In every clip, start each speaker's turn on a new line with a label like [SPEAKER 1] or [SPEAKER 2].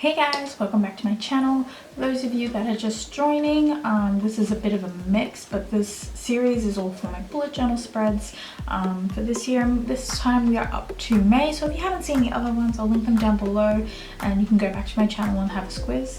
[SPEAKER 1] Hey guys, welcome back to my channel. For those of you that are just joining, this is a bit of a mix, but this series is all for my bullet journal spreads for this year. This time we are up to May, so if you haven't seen the other ones, I'll link them down below and you can go back to my channel and have a squiz.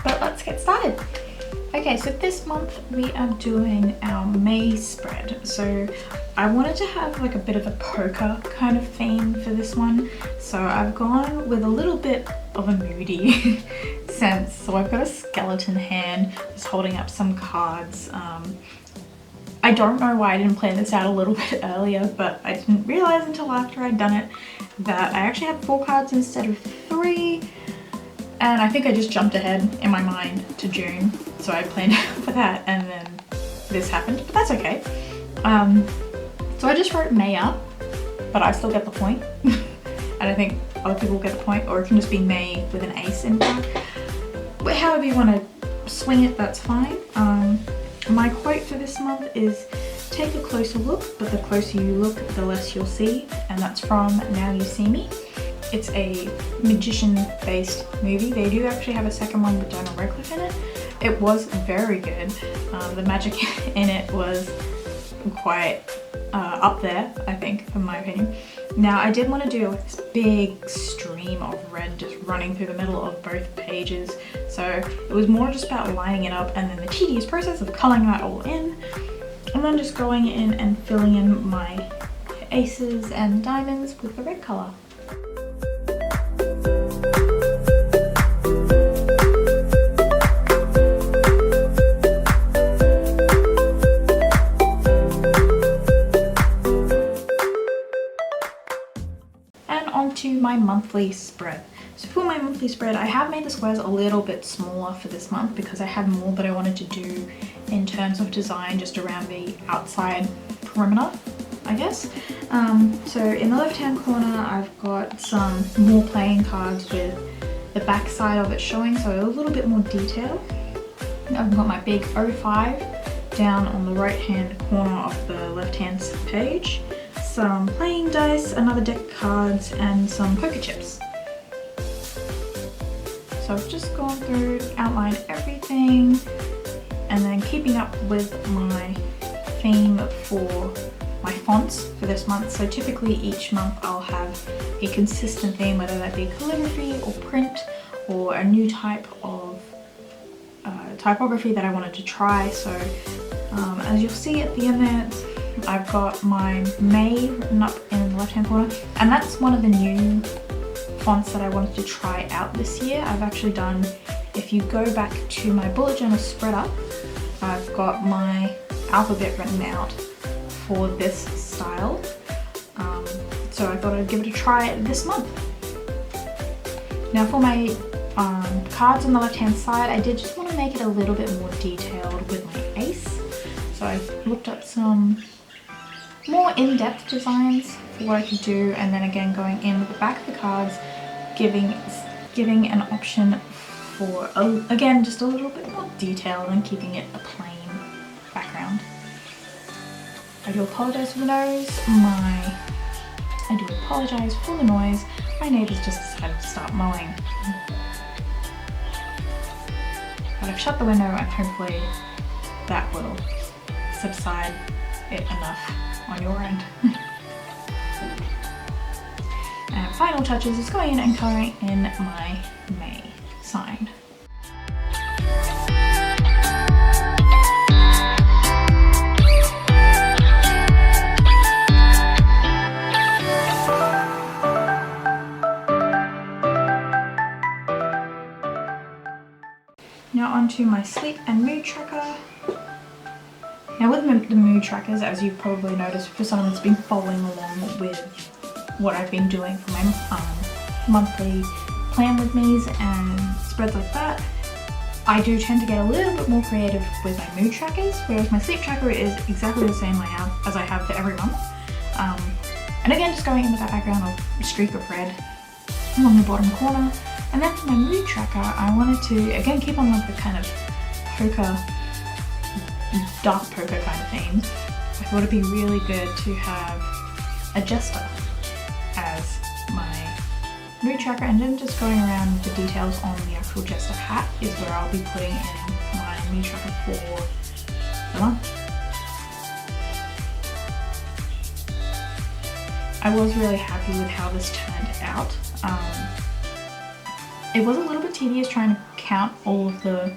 [SPEAKER 1] But let's get started. Okay, so this month we are doing our May spread. So I wanted to have like a bit of a poker kind of theme for this one. So I've gone with a little bit of a moody sense. So I've got a skeleton hand just holding up some cards. I don't know why I didn't plan this out a little bit earlier, but I didn't realize until after I'd done it that I actually had 4 cards instead of 3. And I think I just jumped ahead in my mind to June. So I planned for that and then this happened, but that's okay. So I just wrote May up, but I still get the point. And I think other people get the point, or it can just be May with an ace in back. However you want to swing it, that's fine. My quote for this month is, "Take a closer look, but the closer you look, the less you'll see." And that's from Now You See Me. It's a magician-based movie. They do actually have a second one with Daniel Radcliffe in it. It was very good. The magic in it was quite up there, I think, in my opinion. Now, I did want to do this big stream of red just running through the middle of both pages. So it was more just about lining it up and then the tedious process of colouring that all in. And then just going in and filling in my aces and diamonds with the red colour. To my monthly spread. So for my monthly spread, I have made the squares a little bit smaller for this month because I had more that I wanted to do in terms of design just around the outside perimeter, I guess. So in the left hand corner I've got some more playing cards with the back side of it showing, so a little bit more detail. I've got my big 05 down on the right hand corner of the left hand page. Some playing dice, another deck of cards, and some poker chips. So I've just gone through, outlined everything, and then keeping up with my theme for my fonts for this month. So typically each month I'll have a consistent theme, whether that be calligraphy or print or a new type of typography that I wanted to try. So as you'll see at the end there, I've got my May written up in the left hand corner, and that's one of the new fonts that I wanted to try out this year. I've actually done, if you go back to my bullet journal spread up, I've got my alphabet written out for this style. So I thought I'd give it a try this month. Now for my cards on the left hand side, I did just want to make it a little bit more detailed with my ace. So I looked up some more in-depth designs for what I could do, and then again going in with the back of the cards, giving an option for again just a little bit more detail and keeping it a plain background. I do apologise for the noise. I do apologise for the noise. My neighbours just decided to start mowing, but I've shut the window and hopefully that will subside it enough on your end. And final touches is going in and colouring in my May sign. Now onto my sleep and mood tracker. Now with the mood trackers, as you've probably noticed for someone that's been following along with what I've been doing for my monthly plan with me's and spreads like that, I do tend to get a little bit more creative with my mood trackers, whereas my sleep tracker is exactly the same as I have for every month. And again, just going in with that background of a streak of red along the bottom corner. And then for my mood tracker, I wanted to, again, keep on with the kind of poker, dark poker kind of theme. I thought it'd be really good to have a jester as my mood tracker, and then just going around the details on the actual Jester hat is where I'll be putting in my mood tracker for the month. I was really happy with how this turned out. It was a little bit tedious trying to count all of the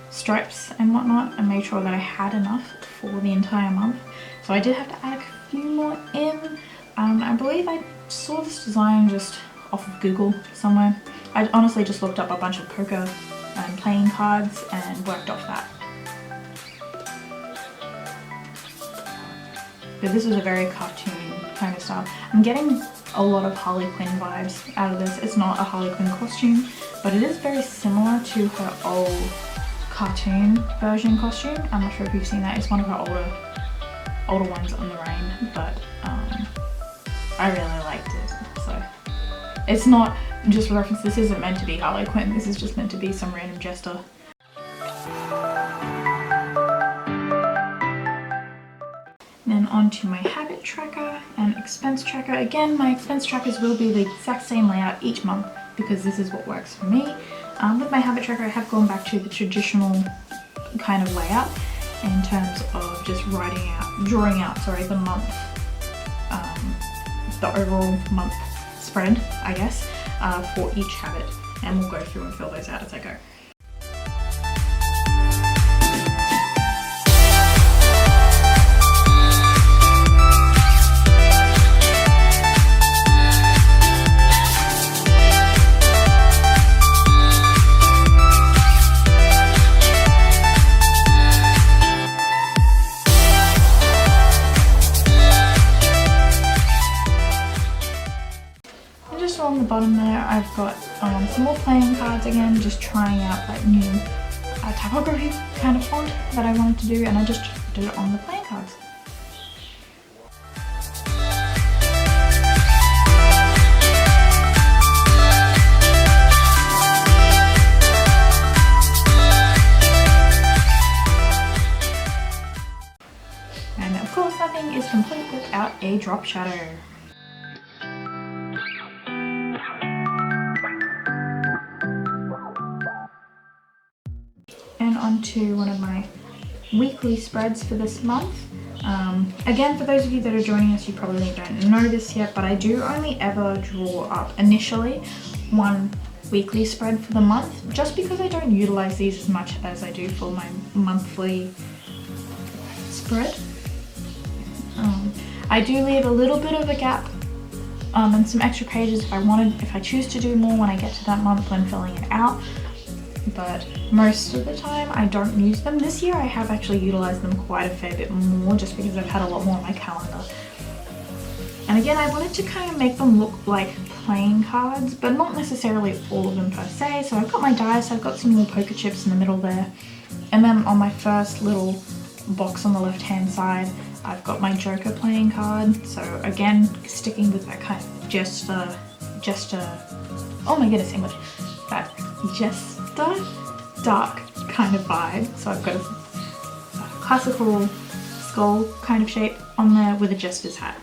[SPEAKER 1] stripes and whatnot and make sure that I had enough for the entire month. So I did have to add a few more in. I believe I saw this design just off of Google somewhere. I honestly just looked up a bunch of poker and playing cards and worked off that. But this was a very cartoon kind of style. I'm getting a lot of Harley Quinn vibes out of this. It's not a Harley Quinn costume, but it is very similar to her old cartoon version costume. I'm not sure if you've seen that. It's one of her older ones on the Rain, but I really liked it. So it's not just reference. This isn't meant to be Harley Quinn. This is just meant to be some random jester. Then onto my habit tracker and expense tracker. Again, my expense trackers will be the exact same layout each month because this is what works for me. With my habit tracker, I have gone back to the traditional kind of layout in terms of just drawing out the month, the overall month spread, I guess, for each habit. And we'll go through and fill those out as I go. On the bottom there, I've got some more playing cards again, just trying out that new typography kind of font that I wanted to do, and I just did it on the playing cards. And of course, nothing is complete without a drop shadow. Onto one of my weekly spreads for this month. Again, for those of you that are joining us, you probably don't know this yet, but I do only ever draw up initially one weekly spread for the month, just because I don't utilize these as much as I do for my monthly spread. I do leave a little bit of a gap and some extra pages if I choose to do more when I get to that month when filling it out. But most of the time I don't use them. This year I have actually utilized them quite a fair bit more just because I've had a lot more on my calendar. And again, I wanted to kind of make them look like playing cards, but not necessarily all of them per se. So I've got my dice, I've got some more poker chips in the middle there. And then on my first little box on the left hand side, I've got my Joker playing card. So again, sticking with that kind of jester, oh my goodness, English, that jester dark kind of vibe. So I've got a classical skull kind of shape on there with a jester's hat.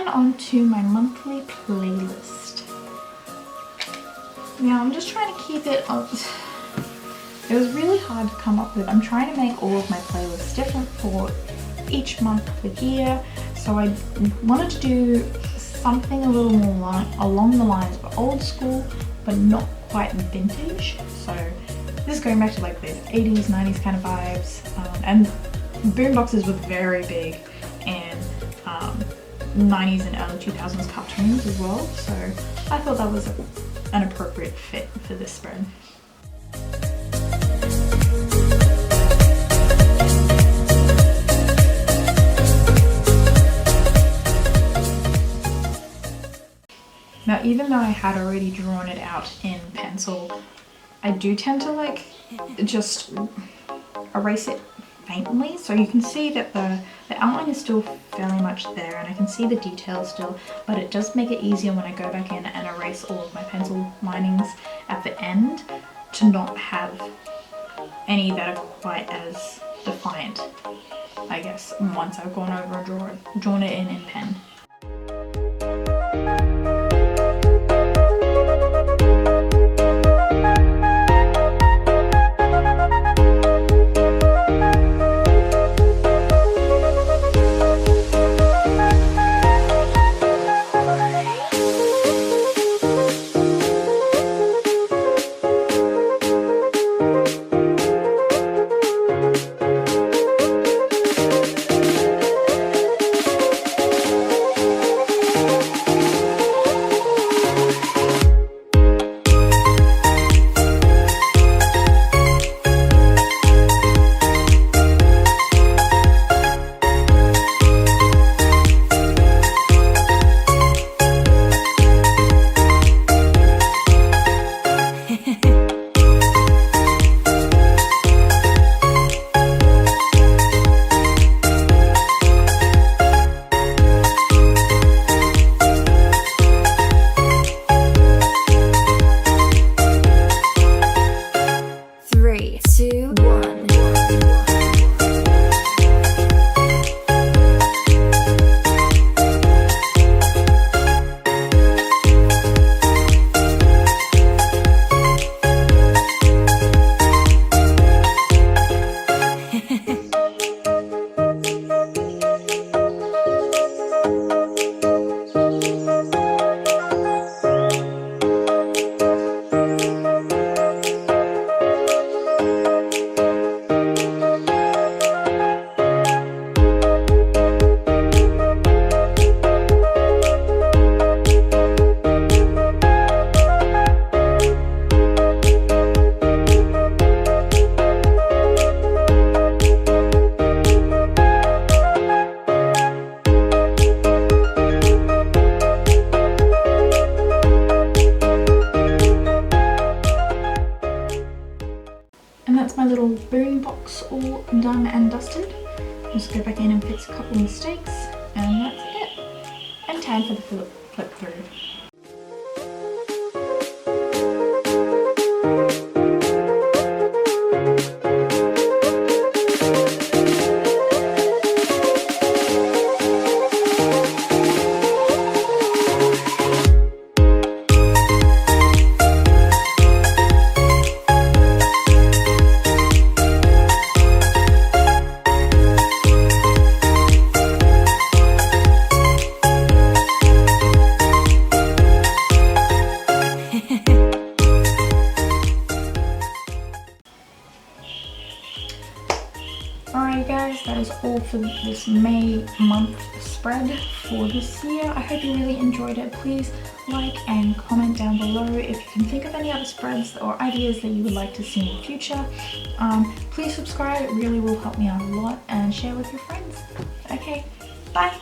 [SPEAKER 1] then on to my monthly playlist. Now I'm just trying to keep it up. It was really hard to come up with. I'm trying to make all of my playlists different for each month of the year. So I wanted to do something a little more along the lines of old school, but not quite vintage. So this is going back to like the 80s, 90s kind of vibes. And boomboxes were very big in 90s and early 2000s cartoons as well. So I thought that was an appropriate fit for this spread. Now, even though I had already drawn it out in pencil, I do tend to like just erase it faintly, so you can see that the outline is still fairly much there and I can see the details still, but it does make it easier when I go back in and erase all of my pencil linings at the end to not have any that are quite as defiant, I guess, once I've gone over and drawn it in pen. And that's my little boombox all done and dusted. Just go back in and fix a couple mistakes, and that's it. And time for the flip through. Alright guys, that is all for this May month spread for this year. I hope you really enjoyed it. Please like and comment down below if you can think of any other spreads or ideas that you would like to see in the future. Please subscribe, it really will help me out a lot, and share with your friends. Okay, bye!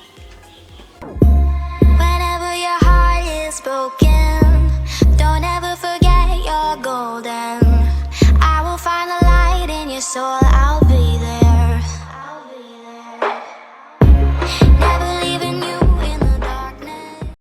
[SPEAKER 2] Whenever your heart is broken, don't ever forget you're golden. I will find the light in your soul.